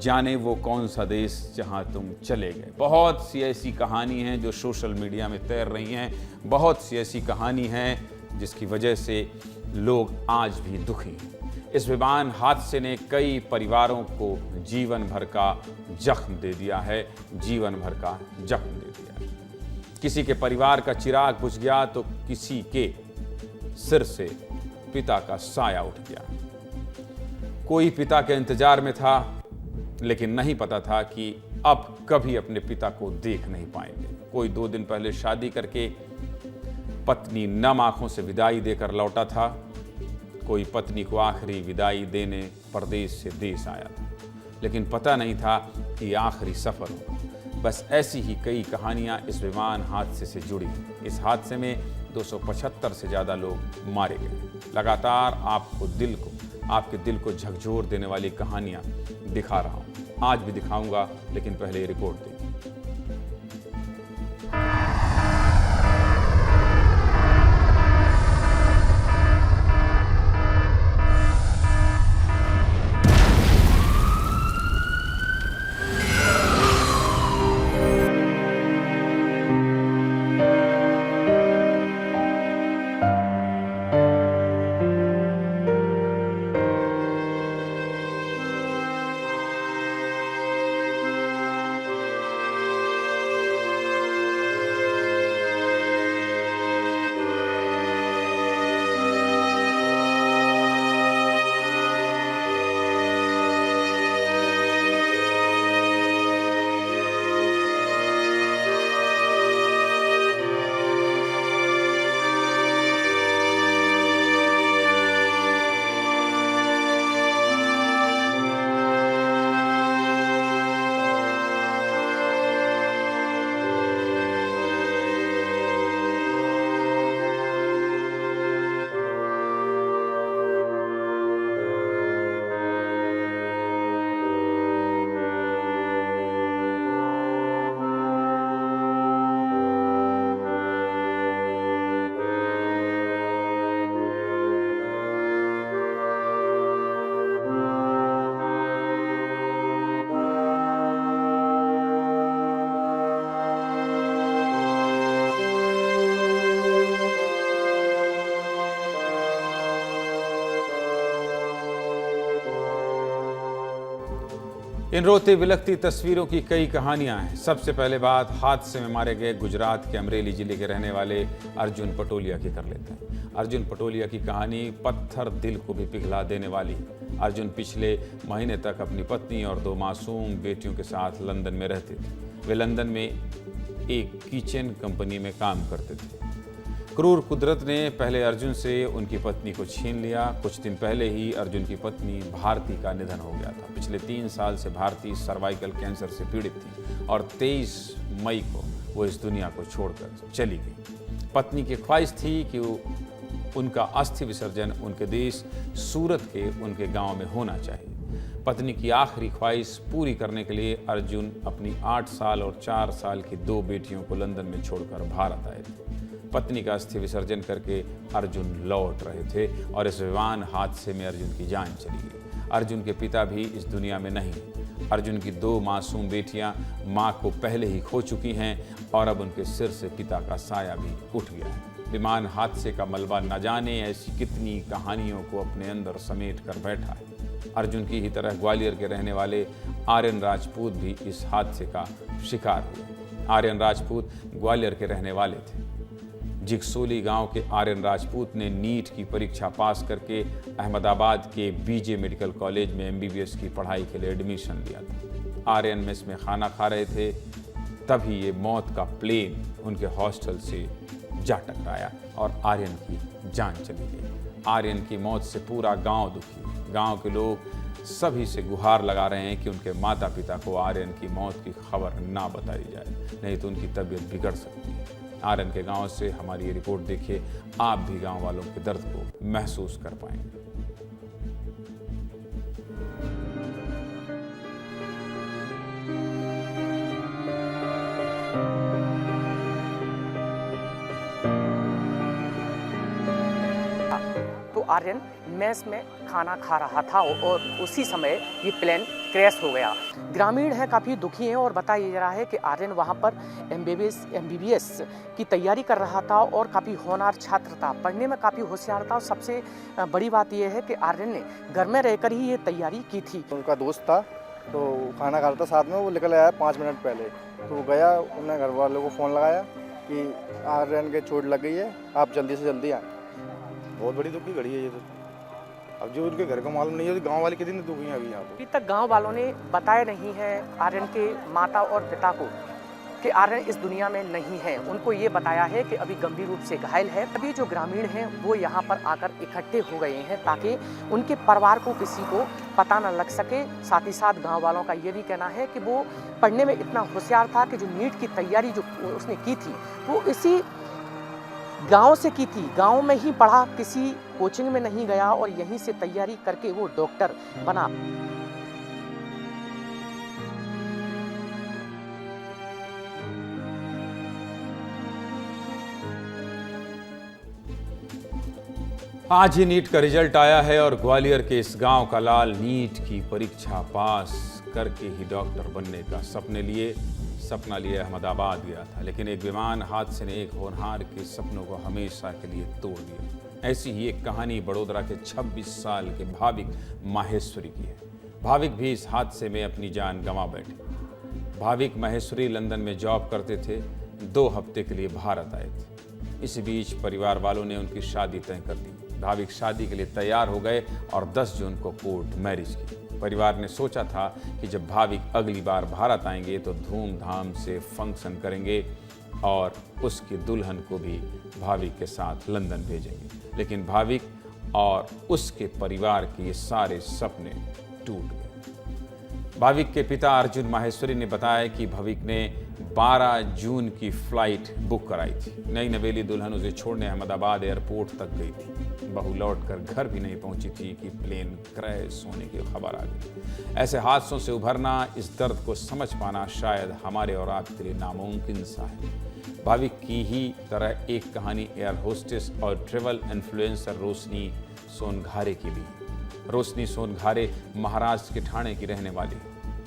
जाने वो कौन सा देश जहां तुम चले गए। बहुत सी ऐसी कहानी हैं जो सोशल मीडिया में तैर रही हैं, बहुत सी ऐसी कहानी हैं जिसकी वजह से लोग आज भी दुखी हैं। इस विमान हादसे ने कई परिवारों को जीवन भर का जख्म दे दिया है, जीवन भर का जख्म दे दिया है। किसी के परिवार का चिराग बुझ गया तो किसी के सिर से पिता का साया उठ गया। कोई पिता के इंतजार में था, लेकिन नहीं पता था कि अब कभी अपने पिता को देख नहीं पाएंगे। कोई 2 दिन पहले शादी करके पत्नी नम आंखों से विदाई देकर लौटा था, कोई पत्नी को आखिरी विदाई देने परदेश से देश आया था, लेकिन पता नहीं था कि आखिरी सफर हो। बस ऐसी ही कई कहानियां इस विमान हादसे से जुड़ी। इस हादसे में 275 से ज़्यादा लोग मारे गए। लगातार आपके दिल को झकझोर देने वाली कहानियां दिखा रहा हूं, आज भी दिखाऊंगा, लेकिन पहले ये रिपोर्ट देखिए। इन रोते बिलखती तस्वीरों की कई कहानियां हैं। सबसे पहले बात हादसे में मारे गए गुजरात के अमरेली जिले के रहने वाले अर्जुन पटोलिया की कर लेते हैं। अर्जुन पटोलिया की कहानी पत्थर दिल को भी पिघला देने वाली है। अर्जुन पिछले महीने तक अपनी पत्नी और 2 मासूम बेटियों के साथ लंदन में रहते थे। वे लंदन में एक किचन कंपनी में काम करते थे। क्रूर कुदरत ने पहले अर्जुन से उनकी पत्नी को छीन लिया। कुछ दिन पहले ही अर्जुन की पत्नी भारती का निधन हो गया था। पिछले 3 साल से भारती सर्वाइकल कैंसर से पीड़ित थी और 23 मई को वो इस दुनिया को छोड़कर चली गई। पत्नी की ख्वाहिश थी कि उनका अस्थि विसर्जन उनके देश सूरत के उनके गांव में होना चाहिए। पत्नी की आखिरी ख्वाहिश पूरी करने के लिए अर्जुन अपनी 8 साल और 4 साल की 2 बेटियों को लंदन में छोड़कर भारत आए थे। पत्नी का अस्थि विसर्जन करके अर्जुन लौट रहे थे और इस विमान हादसे में अर्जुन की जान चली गई। अर्जुन के पिता भी इस दुनिया में नहीं। अर्जुन की 2 मासूम बेटियां मां को पहले ही खो चुकी हैं और अब उनके सिर से पिता का साया भी उठ गया है। विमान हादसे का मलबा न जाने ऐसी कितनी कहानियों को अपने अंदर समेट कर बैठा है। अर्जुन की ही तरह ग्वालियर के रहने वाले आर्यन राजपूत भी इस हादसे का शिकार हुए। आर्यन राजपूत ग्वालियर के रहने वाले थे। जिगसोली गांव के आर्यन राजपूत ने नीट की परीक्षा पास करके अहमदाबाद के बीजे मेडिकल कॉलेज में MBBS की पढ़ाई के लिए एडमिशन लिया था। आर्यन मेस में खाना खा रहे थे, तभी ये मौत का प्लेन उनके हॉस्टल से जा टकराया और आर्यन की जान चली गई। आर्यन की मौत से पूरा गांव दुखी। गांव के लोग सभी से गुहार लगा रहे हैं कि उनके माता पिता को आर्यन की मौत की खबर ना बताई जाए, नहीं तो उनकी तबीयत बिगड़ सकती है। आर्यन के गांव से हमारी ये रिपोर्ट देखिए, आप भी गांव वालों के दर्द को महसूस कर पाएंगे। तो आर्यन, मेस में खाना खा रहा था और उसी समय ये प्लेन क्रैश हो गया। ग्रामीण हैं, काफ़ी दुखी हैं और बताया जा रहा है कि आर्यन वहाँ पर MBBS की तैयारी कर रहा था और काफ़ी होनहार छात्र था, पढ़ने में काफ़ी होशियार था। और सबसे बड़ी बात यह है कि आर्यन ने घर में रहकर ही ये तैयारी की थी। उनका दोस्त था तो खाना खा रहा था साथ में, वो निकल आया 5 मिनट पहले। तो वो गया, उन्होंने घर वालों को फ़ोन लगाया कि आर्यन के चोट लग गई है, आप जल्दी से जल्दी आए। बहुत बड़ी दुख की घड़ी है ये तो। अब जो उनके घर का मालूम नहीं है, तो गांव वाले कितने दुखी हैं अभी यहाँ पे। अभी तक गांव वालों ने बताया नहीं है आर्यन के माता और पिता को कि आर्यन इस दुनिया में नहीं है। उनको ये बताया है कि अभी गंभीर रूप से घायल है। अभी जो ग्रामीण हैं वो यहाँ पर आकर इकट्ठे हो गए हैं ताकि उनके परिवार को किसी को पता न लग सके। साथ ही साथ गांव वालों का ये भी कहना है कि वो पढ़ने में इतना होशियार था कि जो नीट की तैयारी जो उसने की थी वो इसी गांव से की थी, गांव में ही पढ़ा, किसी कोचिंग में नहीं गया और यहीं से तैयारी करके वो डॉक्टर बना। आज ही नीट का रिजल्ट आया है और ग्वालियर के इस गांव का लाल नीट की परीक्षा पास करके ही डॉक्टर बनने का सपना लिए अहमदाबाद गया था, लेकिन एक विमान हादसे ने एक होनहार के सपनों को हमेशा के लिए तोड़ दिया। ऐसी ही एक कहानी बड़ोदरा के 26 साल के भाविक माहेश्वरी की है। भाविक भी इस हादसे में अपनी जान गंवा बैठे। भाविक माहेश्वरी लंदन में जॉब करते थे, 2 हफ्ते के लिए भारत आए थे। इसी बीच परिवार वालों ने उनकी शादी तय कर दी। भाविक शादी के लिए तैयार हो गए और 10 जून को कोर्ट मैरिज की। परिवार ने सोचा था कि जब भाविक अगली बार भारत आएंगे तो धूमधाम से फंक्शन करेंगे और उसकी दुल्हन को भी भाविक के साथ लंदन भेजेंगे, लेकिन भाविक और उसके परिवार के ये सारे सपने टूट गए। भाविक के पिता अर्जुन माहेश्वरी ने बताया कि भाविक ने 12 जून की फ्लाइट बुक कराई थी। नई नवेली दुल्हन उसे छोड़ने अहमदाबाद एयरपोर्ट तक गई थी। बहू लौटकर घर भी नहीं पहुंची थी कि प्लेन क्रैश होने की खबर आ गई। ऐसे हादसों से उभरना, इस दर्द को समझ पाना शायद हमारे और आपके लिए नामुमकिन सा है। भाविक की ही तरह एक कहानी एयर होस्टेस और ट्रेवल इन्फ्लुएंसर रोशनी सोनघारे की भी। रोशनी सोनघारे महाराष्ट्र के ठाणे की रहने वाली।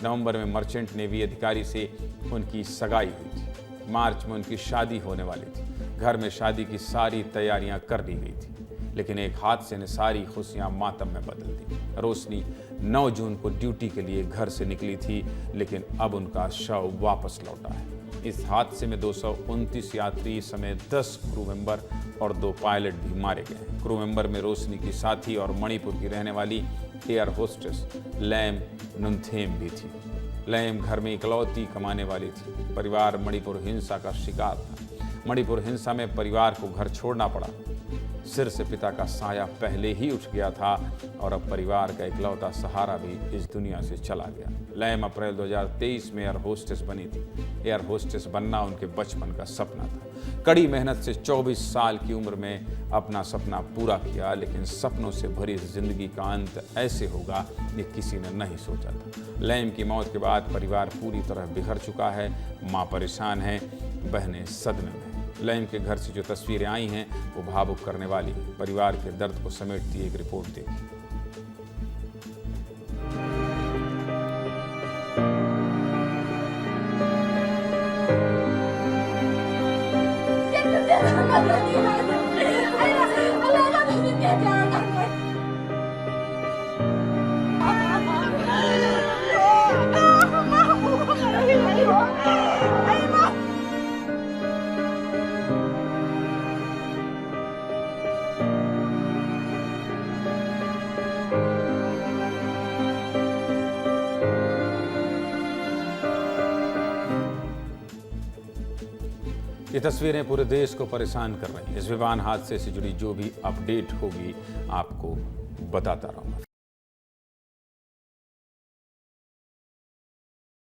नवंबर में मर्चेंट नेवी अधिकारी से उनकी सगाई हुई थी। मार्च में उनकी शादी होने वाली थी। घर में शादी की सारी तैयारियां कर ली गई थी, लेकिन एक हादसे ने सारी खुशियां मातम में बदल दी। रोशनी 9 जून को ड्यूटी के लिए घर से निकली थी, लेकिन अब उनका शव वापस लौटा है। इस हादसे में 229 यात्री समेत 10 क्रू मेंबर और 2 पायलट भी मारे गए। क्रू मेंबर में रोशनी की साथी और मणिपुर की रहने वाली एयर होस्टेस लैम नुनथेम भी थी। लैम घर में इकलौती कमाने वाली थी। परिवार मणिपुर हिंसा का शिकार था। मणिपुर हिंसा में परिवार को घर छोड़ना पड़ा। सिर से पिता का साया पहले ही उठ गया था और अब परिवार का इकलौता सहारा भी इस दुनिया से चला गया। लैम अप्रैल 2023 में एयर होस्टेस बनी थी। एयर होस्टेस बनना उनके बचपन का सपना था। कड़ी मेहनत से 24 साल की उम्र में अपना सपना पूरा किया, लेकिन सपनों से भरी जिंदगी का अंत ऐसे होगा ये किसी ने नहीं सोचा था। लैम की मौत के बाद परिवार पूरी तरह बिखर चुका है। माँ परेशान है, बहनें सदमे में। लैम के घर से जो तस्वीरें आई हैं वो भावुक करने वाली है। परिवार के दर्द को समेटती एक रिपोर्ट देखिए। ये तस्वीरें पूरे देश को परेशान कर रही हैं। इस विमान हादसे से जुड़ी जो भी अपडेट होगी आपको बताता रहूँगा।